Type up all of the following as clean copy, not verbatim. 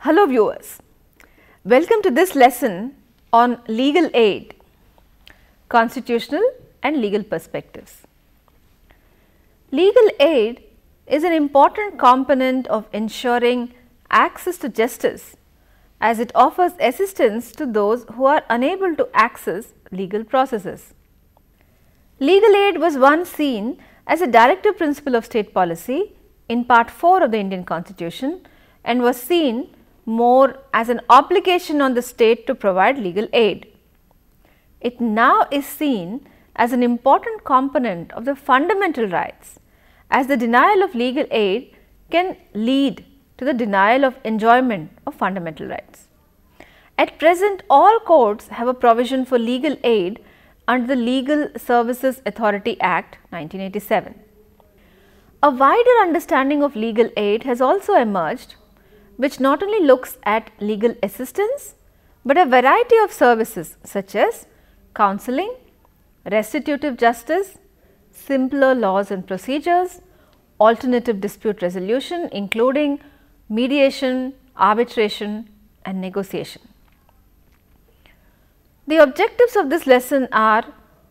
Hello viewers, welcome to this lesson on legal aid, constitutional and legal perspectives. Legal aid is an important component of ensuring access to justice as it offers assistance to those who are unable to access legal processes. Legal aid was once seen as a directive principle of state policy in Part 4 of the Indian Constitution and was seen more as an obligation on the state to provide legal aid. It now is seen as an important component of the fundamental rights, as the denial of legal aid can lead to the denial of enjoyment of fundamental rights. At present, all courts have a provision for legal aid under the Legal Services Authority Act 1987. A wider understanding of legal aid has also emerged, which not only looks at legal assistance, but a variety of services such as counseling, restitutive justice, simpler laws and procedures, alternative dispute resolution including mediation, arbitration and negotiation. The objectives of this lesson are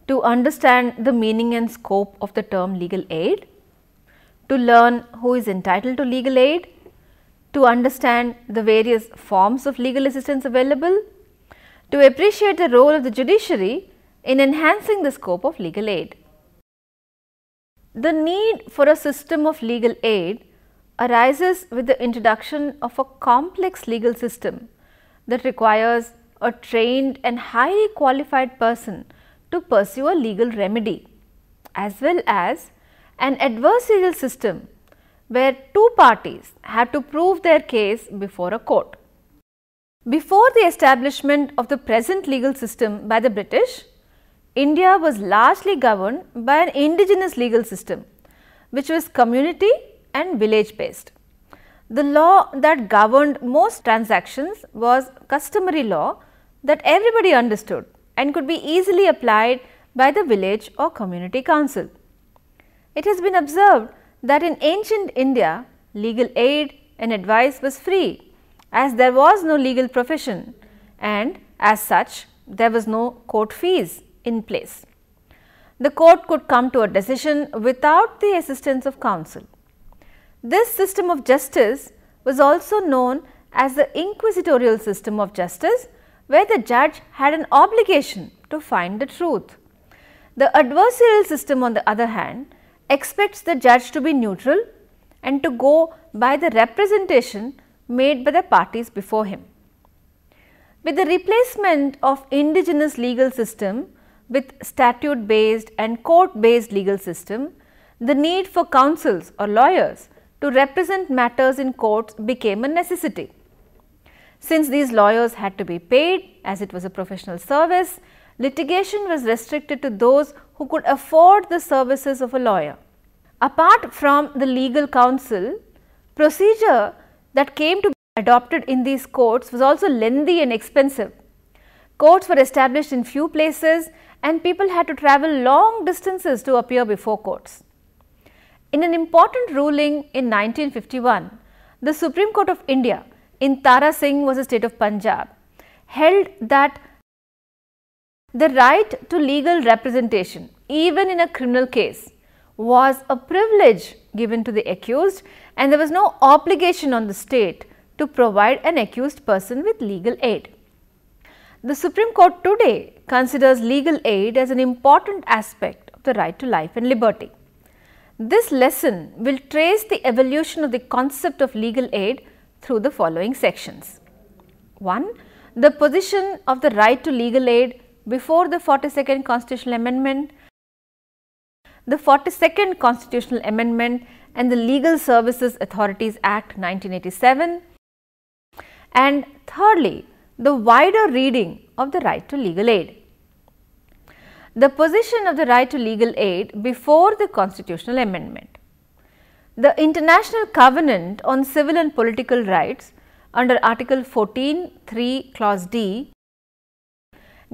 to understand the meaning and scope of the term legal aid, to learn who is entitled to legal aid, to understand the various forms of legal assistance available, to appreciate the role of the judiciary in enhancing the scope of legal aid. The need for a system of legal aid arises with the introduction of a complex legal system that requires a trained and highly qualified person to pursue a legal remedy, as well as an adversarial system where two parties have to prove their case before a court. Before the establishment of the present legal system by the British, India was largely governed by an indigenous legal system, which was community and village based. The law that governed most transactions was customary law that everybody understood and could be easily applied by the village or community council. It has been observed that in ancient India, legal aid and advice was free, as there was no legal profession and as such there was no court fees in place. The court could come to a decision without the assistance of counsel. This system of justice was also known as the inquisitorial system of justice, where the judge had an obligation to find the truth. The adversarial system, on the other hand, expects the judge to be neutral and to go by the representation made by the parties before him. With the replacement of indigenous legal system with statute based and court based legal system, the need for counsels or lawyers to represent matters in courts became a necessity. Since these lawyers had to be paid, as it was a professional service, litigation was restricted to those who could afford the services of a lawyer. Apart from the legal counsel, procedure that came to be adopted in these courts was also lengthy and expensive. Courts were established in few places and people had to travel long distances to appear before courts. In an important ruling in 1951, the Supreme Court of India in Tara Singh v. State of Punjab held that the right to legal representation, even in a criminal case, was a privilege given to the accused and there was no obligation on the state to provide an accused person with legal aid. The Supreme Court today considers legal aid as an important aspect of the right to life and liberty. This lesson will trace the evolution of the concept of legal aid through the following sections. 1. The position of the right to legal aid before the 42nd Constitutional Amendment, the 42nd Constitutional Amendment and the Legal Services Authorities Act 1987, and thirdly, the wider reading of the right to legal aid. The position of the right to legal aid before the Constitutional Amendment. The International Covenant on Civil and Political Rights under Article 14(3) Clause D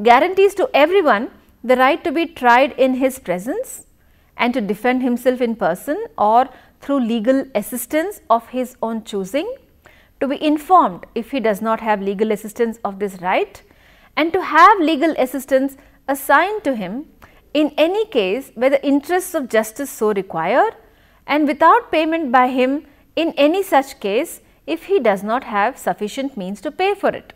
guarantees to everyone the right to be tried in his presence and to defend himself in person or through legal assistance of his own choosing, to be informed if he does not have legal assistance of this right, and to have legal assistance assigned to him in any case where the interests of justice so require, and without payment by him in any such case if he does not have sufficient means to pay for it.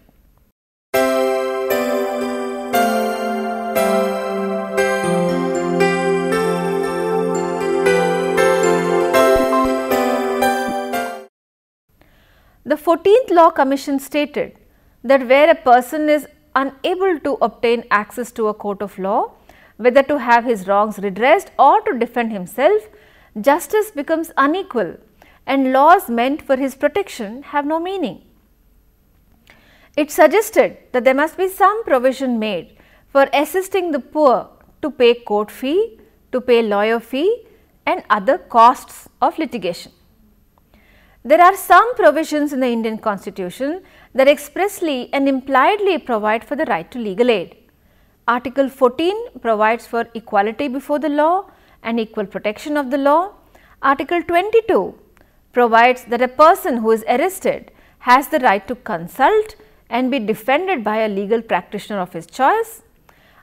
The 14th Law Commission stated that where a person is unable to obtain access to a court of law, whether to have his wrongs redressed or to defend himself, justice becomes unequal and laws meant for his protection have no meaning. It suggested that there must be some provision made for assisting the poor to pay court fee, to pay lawyer fee and other costs of litigation. There are some provisions in the Indian Constitution that expressly and impliedly provide for the right to legal aid. Article 14 provides for equality before the law and equal protection of the law. Article 22 provides that a person who is arrested has the right to consult and be defended by a legal practitioner of his choice.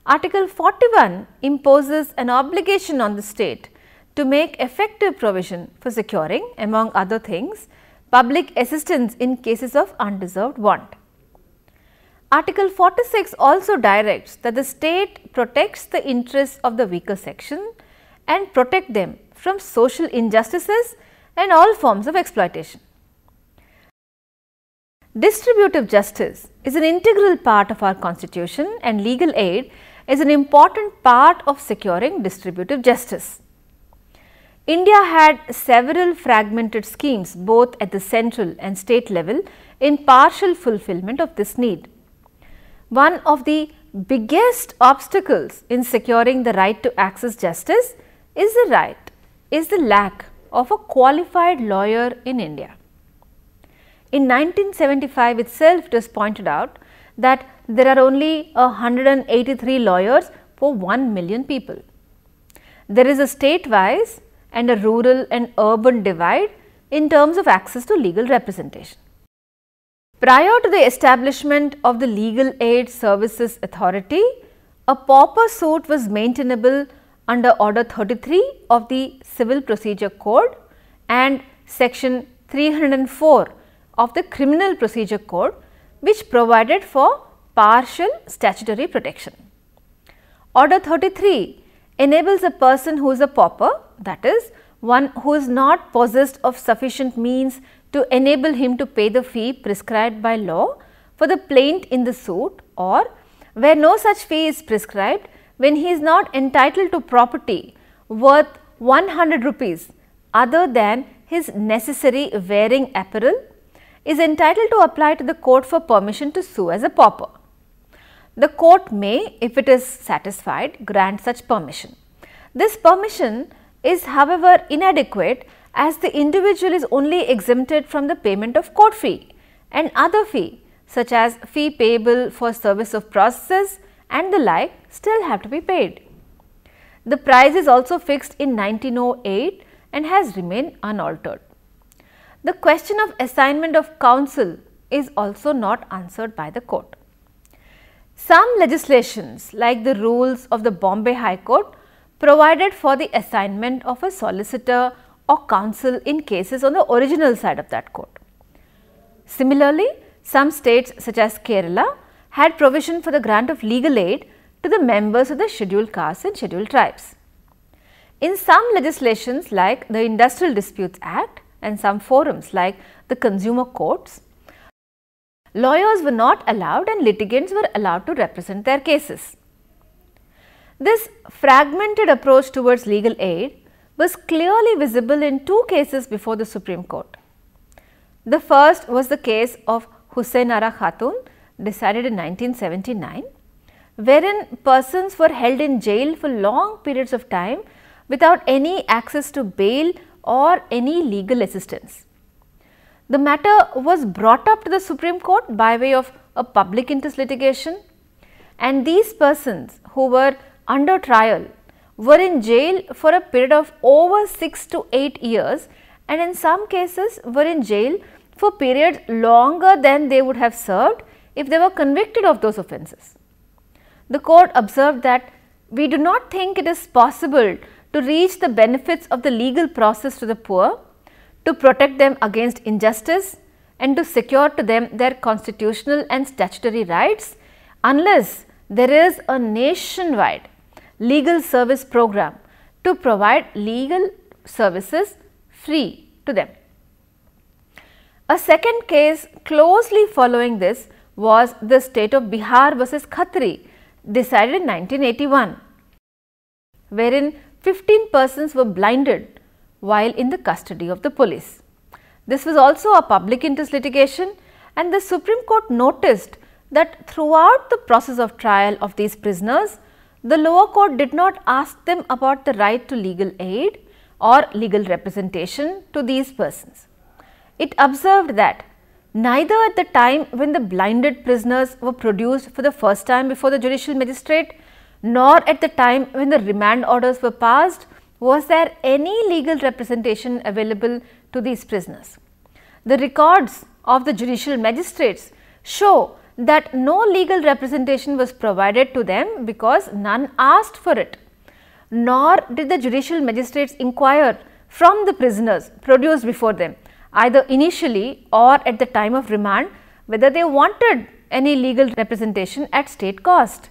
Article 41 imposes an obligation on the state to make effective provision for securing, among other things, public assistance in cases of undeserved want. Article 46 also directs that the state protects the interests of the weaker section and protect them from social injustices and all forms of exploitation. Distributive justice is an integral part of our constitution, and legal aid is an important part of securing distributive justice. India had several fragmented schemes both at the central and state level in partial fulfillment of this need. One of the biggest obstacles in securing the right to access justice is the lack of a qualified lawyer in India. In 1975 itself, it was pointed out that there are only 183 lawyers for 1 million people. There is a state-wise and a rural and urban divide in terms of access to legal representation. Prior to the establishment of the Legal Aid Services Authority, a pauper suit was maintainable under Order 33 of the Civil Procedure Code and Section 304 of the Criminal Procedure Code, which provided for partial statutory protection. Order 33 enables a person who is a pauper, that is, one who is not possessed of sufficient means to enable him to pay the fee prescribed by law for the plaint in the suit, or where no such fee is prescribed, when he is not entitled to property worth 100 rupees other than his necessary wearing apparel, is entitled to apply to the court for permission to sue as a pauper. The court may, if it is satisfied, grant such permission. This permission is, however, inadequate, as the individual is only exempted from the payment of court fee, and other fee such as fee payable for service of process and the like still have to be paid. The price is also fixed in 1908 and has remained unaltered. The question of assignment of counsel is also not answered by the court. Some legislations, like the rules of the Bombay High Court, provided for the assignment of a solicitor or counsel in cases on the original side of that court. Similarly, some states such as Kerala had provision for the grant of legal aid to the members of the scheduled castes and scheduled tribes. In some legislations like the Industrial Disputes Act and some forums like the consumer courts, lawyers were not allowed and litigants were allowed to represent their cases. This fragmented approach towards legal aid was clearly visible in two cases before the Supreme Court. The first was the case of Hussain Ara Khatun, decided in 1979, wherein persons were held in jail for long periods of time without any access to bail or any legal assistance. The matter was brought up to the Supreme Court by way of a public interest litigation, and these persons who were under trial were in jail for a period of over 6 to 8 years, and in some cases were in jail for periods longer than they would have served if they were convicted of those offences. The court observed that we do not think it is possible to reach the benefits of the legal process to the poor, to protect them against injustice and to secure to them their constitutional and statutory rights unless there is a nationwide legal service program to provide legal services free to them. A second case closely following this was the state of Bihar versus Khatri, decided in 1981, wherein 15 persons were blinded while in the custody of the police. This was also a public interest litigation, and the Supreme Court noticed that throughout the process of trial of these prisoners, the lower court did not ask them about the right to legal aid or legal representation to these persons. It observed that neither at the time when the blinded prisoners were produced for the first time before the judicial magistrate, nor at the time when the remand orders were passed, was there any legal representation available to these prisoners. The records of the judicial magistrates show that no legal representation was provided to them because none asked for it, nor did the judicial magistrates inquire from the prisoners produced before them, either initially or at the time of remand, whether they wanted any legal representation at state cost.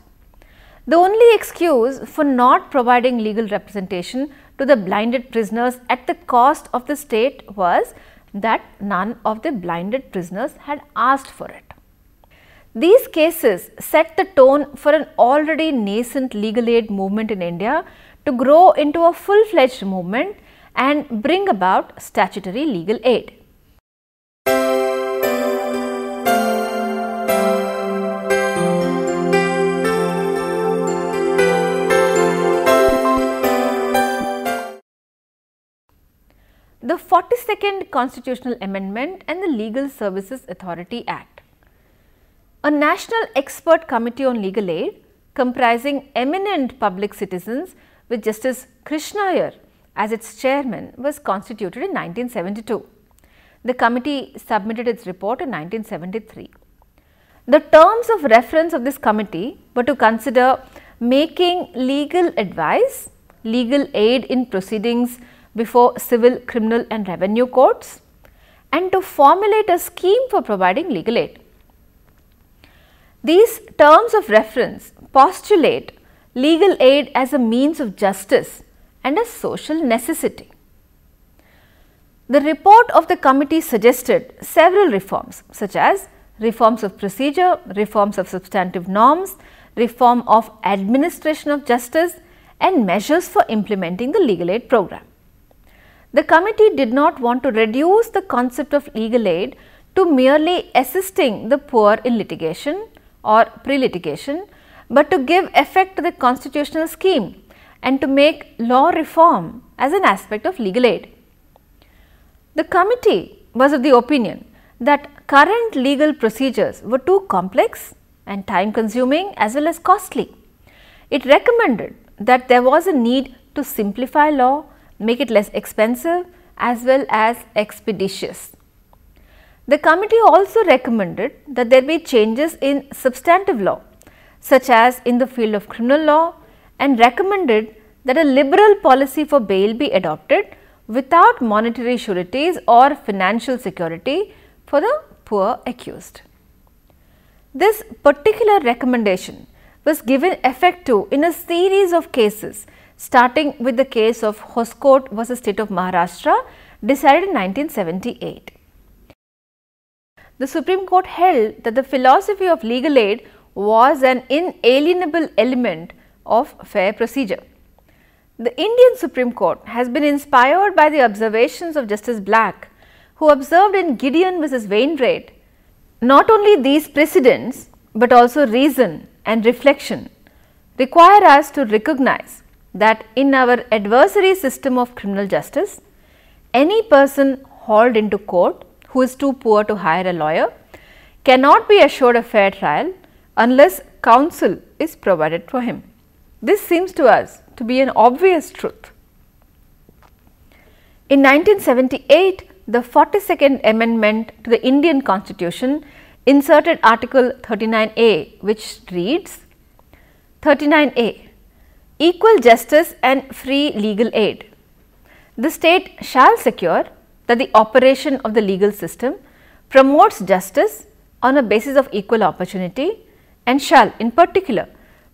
The only excuse for not providing legal representation to the blinded prisoners at the cost of the state was that none of the blinded prisoners had asked for it. These cases set the tone for an already nascent legal aid movement in India to grow into a full-fledged movement and bring about statutory legal aid. The 42nd Constitutional Amendment and the Legal Services Authority Act. A national expert committee on legal aid comprising eminent public citizens with Justice Krishna Iyer as its chairman was constituted in 1972. The committee submitted its report in 1973. The terms of reference of this committee were to consider making legal advice, legal aid in proceedings before civil, criminal and revenue courts, and to formulate a scheme for providing legal aid. These terms of reference postulate legal aid as a means of justice and a social necessity. The report of the committee suggested several reforms such as reforms of procedure, reforms of substantive norms, reform of administration of justice and measures for implementing the legal aid program. The committee did not want to reduce the concept of legal aid to merely assisting the poor in litigation or pre-litigation, but to give effect to the constitutional scheme and to make law reform as an aspect of legal aid. The committee was of the opinion that current legal procedures were too complex and time consuming as well as costly. It recommended that there was a need to simplify law, make it less expensive as well as expeditious. The committee also recommended that there be changes in substantive law such as in the field of criminal law, and recommended that a liberal policy for bail be adopted without monetary sureties or financial security for the poor accused. This particular recommendation was given effect to in a series of cases, starting with the case of Hoskote versus State of Maharashtra, decided in 1978. The Supreme Court held that the philosophy of legal aid was an inalienable element of fair procedure. The Indian Supreme Court has been inspired by the observations of Justice Black, who observed in Gideon versus Wainwright not only these precedents but also reason and reflection require us to recognize that in our adversary system of criminal justice, any person hauled into court who is too poor to hire a lawyer cannot be assured a fair trial unless counsel is provided for him. This seems to us to be an obvious truth. In 1978, the 42nd Amendment to the Indian Constitution inserted Article 39A, which reads 39A. Equal justice and free legal aid. The state shall secure that the operation of the legal system promotes justice on a basis of equal opportunity and shall in particular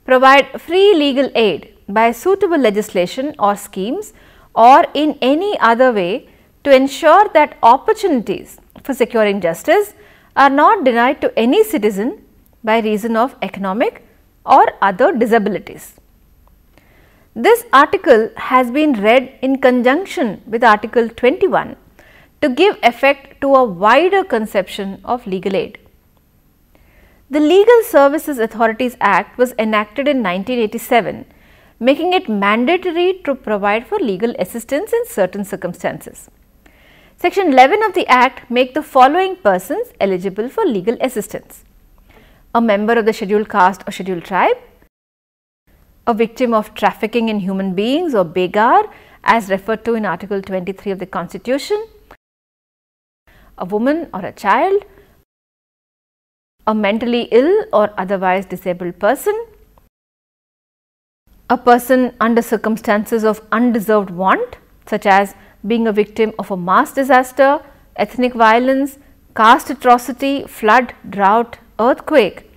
provide free legal aid by suitable legislation or schemes or in any other way to ensure that opportunities for securing justice are not denied to any citizen by reason of economic or other disabilities. This article has been read in conjunction with Article 21 to give effect to a wider conception of legal aid. The Legal Services Authorities Act was enacted in 1987, making it mandatory to provide for legal assistance in certain circumstances. Section 11 of the Act make the following persons eligible for legal assistance: a member of the scheduled caste or scheduled tribe, a victim of trafficking in human beings or begar as referred to in Article 23 of the Constitution, a woman or a child, a mentally ill or otherwise disabled person, a person under circumstances of undeserved want such as being a victim of a mass disaster, ethnic violence, caste atrocity, flood, drought, earthquake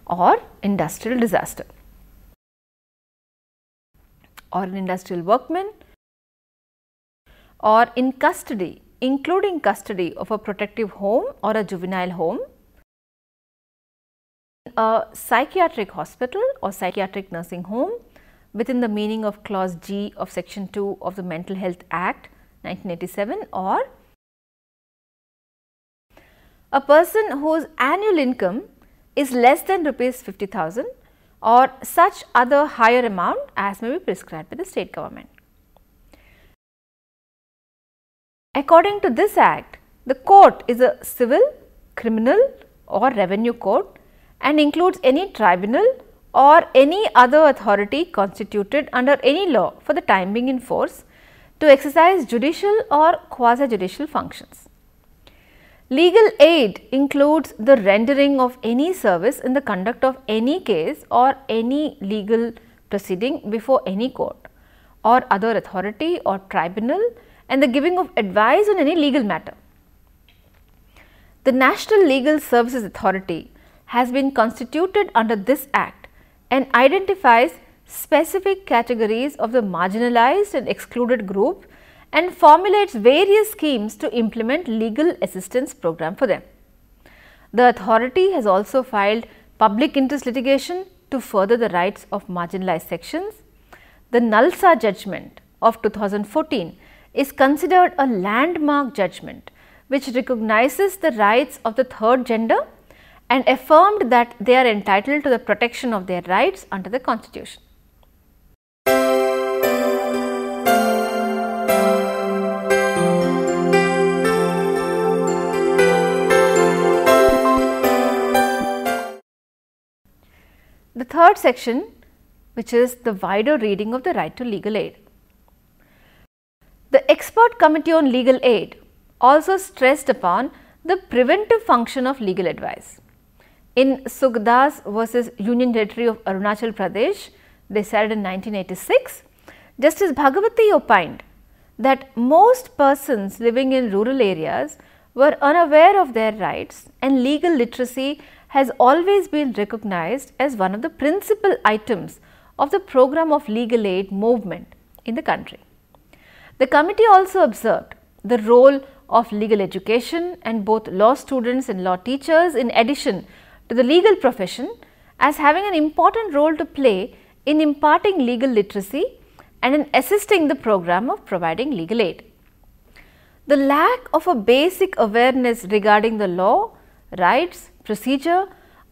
or industrial disaster, or an industrial workman, or in custody, including custody of a protective home or a juvenile home, a psychiatric hospital or psychiatric nursing home within the meaning of clause G of section 2 of the Mental Health Act 1987, or a person whose annual income is less than rupees 50,000 or such other higher amount as may be prescribed by the state government. According to this Act, the court is a civil, criminal or revenue court and includes any tribunal or any other authority constituted under any law for the time being in force to exercise judicial or quasi-judicial functions. Legal aid includes the rendering of any service in the conduct of any case or any legal proceeding before any court or other authority or tribunal, and the giving of advice on any legal matter. The National Legal Services Authority has been constituted under this Act and identifies specific categories of the marginalized and excluded group and formulates various schemes to implement legal assistance program for them. The authority has also filed public interest litigation to further the rights of marginalized sections. The Nalsa judgment of 2014 is considered a landmark judgment which recognizes the rights of the third gender and affirmed that they are entitled to the protection of their rights under the Constitution. The third section, which is the wider reading of the right to legal aid. The Expert Committee on Legal Aid also stressed upon the preventive function of legal advice. In Sugdas versus Union Territory of Arunachal Pradesh, decided in 1986, Justice Bhagavati opined that most persons living in rural areas were unaware of their rights, and legal literacy has always been recognized as one of the principal items of the program of legal aid movement in the country. The committee also observed the role of legal education and both law students and law teachers in addition to the legal profession as having an important role to play in imparting legal literacy and in assisting the program of providing legal aid. The lack of a basic awareness regarding the law, rights, procedure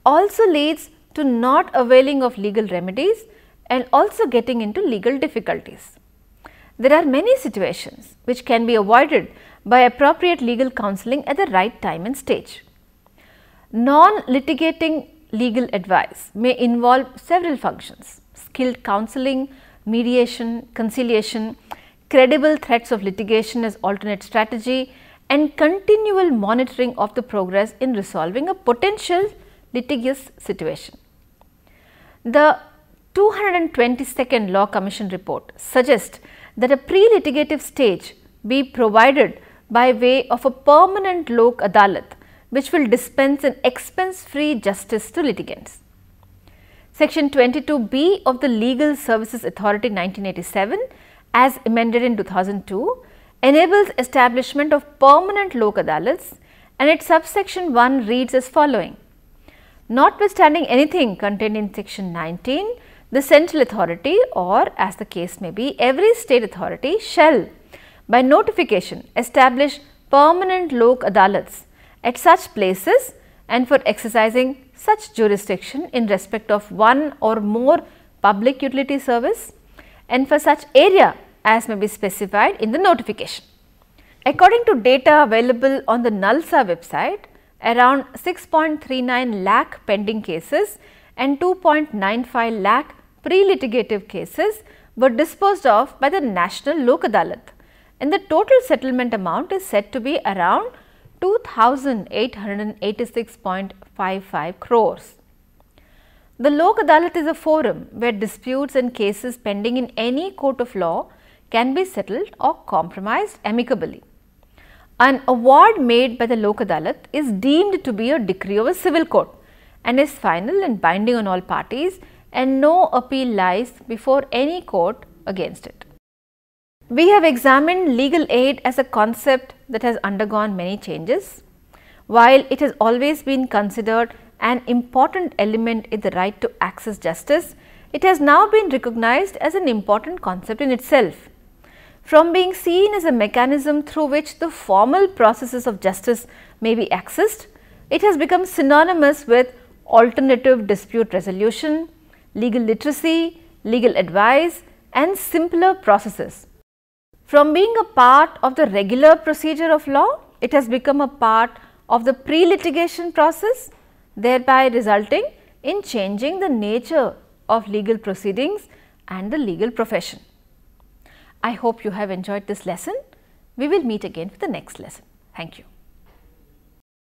also leads to not availing of legal remedies and also getting into legal difficulties. There are many situations which can be avoided by appropriate legal counseling at the right time and stage. Non-litigating legal advice may involve several functions: skilled counseling, mediation, conciliation, credible threats of litigation as alternate strategy, and continual monitoring of the progress in resolving a potential litigious situation. The 222nd Law Commission report suggests that a pre-litigative stage be provided by way of a permanent Lok Adalat, which will dispense an expense-free justice to litigants. Section 22B of the Legal Services Authority 1987, as amended in 2002, enables establishment of permanent Lok Adalats, and its subsection 1 reads as following: notwithstanding anything contained in section 19, the central authority, or as the case may be, every state authority shall by notification establish permanent Lok Adalats at such places and for exercising such jurisdiction in respect of one or more public utility service and for such area as may be specified in the notification. According to data available on the NALSA website, around 6.39 lakh pending cases and 2.95 lakh pre-litigative cases were disposed of by the National Lok Adalat, and the total settlement amount is said to be around 2,886.55 crores. The Lok Adalat is a forum where disputes and cases pending in any court of law can be settled or compromised amicably. An award made by the Lok Adalat is deemed to be a decree of a civil court and is final and binding on all parties, and no appeal lies before any court against it. We have examined legal aid as a concept that has undergone many changes. While it has always been considered an important element in the right to access justice, it has now been recognized as an important concept in itself. From being seen as a mechanism through which the formal processes of justice may be accessed, it has become synonymous with alternative dispute resolution, legal literacy, legal advice, and simpler processes. From being a part of the regular procedure of law, it has become a part of the pre-litigation process, thereby resulting in changing the nature of legal proceedings and the legal profession. I hope you have enjoyed this lesson. We will meet again for the next lesson. Thank you.